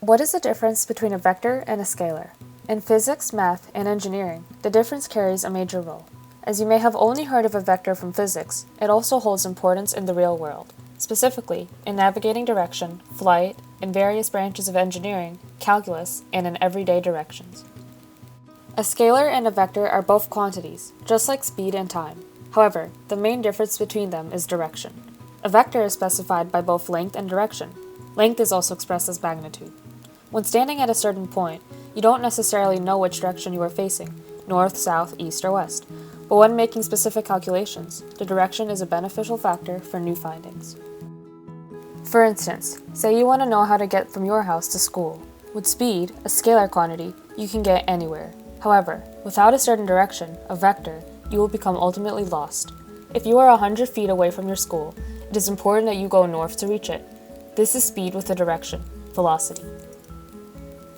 What is the difference between a vector and a scalar? In physics, math, and engineering, the difference carries a major role. As you may have only heard of a vector from physics, it also holds importance in the real world, specifically in navigating direction, flight, in various branches of engineering, calculus, and in everyday directions. A scalar and a vector are both quantities, just like speed and time. However, the main difference between them is direction. A vector is specified by both length and direction. Length is also expressed as magnitude. When standing at a certain point, you don't necessarily know which direction you are facing, north, south, east, or west. But when making specific calculations, the direction is a beneficial factor for new findings. For instance, say you want to know how to get from your house to school. With speed, a scalar quantity, you can get anywhere. However, without a certain direction, a vector, you will become ultimately lost. If you are 100 feet away from your school, it is important that you go north to reach it. This is speed with a direction, velocity.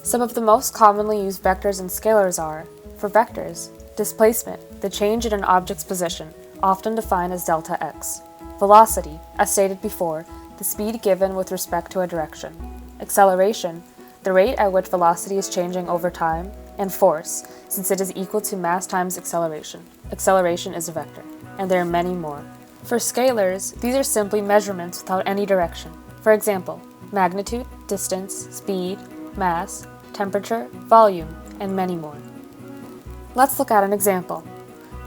Some of the most commonly used vectors and scalars are, for vectors, displacement, the change in an object's position, often defined as delta x. Velocity, as stated before, the speed given with respect to a direction. Acceleration, the rate at which velocity is changing over time. And force, since it is equal to mass times acceleration. Acceleration is a vector. And there are many more. For scalars, these are simply measurements without any direction. For example, magnitude, distance, speed, mass, temperature, volume, and many more. Let's look at an example.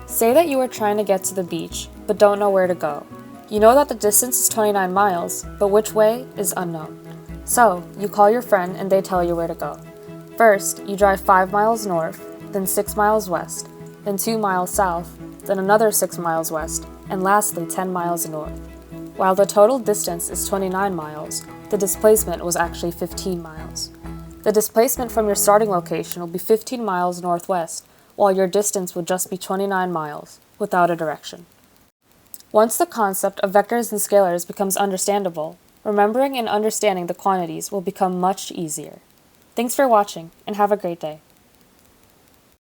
Say that you are trying to get to the beach, but don't know where to go. You know that the distance is 29 miles, but which way is unknown. So, you call your friend and they tell you where to go. First, you drive 5 miles north, then 6 miles west, then 2 miles south, then another 6 miles west, and lastly 10 miles north. While the total distance is 29 miles, the displacement was actually 15 miles. The displacement from your starting location will be 15 miles northwest, while your distance would just be 29 miles, without a direction. Once the concept of vectors and scalars becomes understandable, remembering and understanding the quantities will become much easier. Thanks for watching, and have a great day.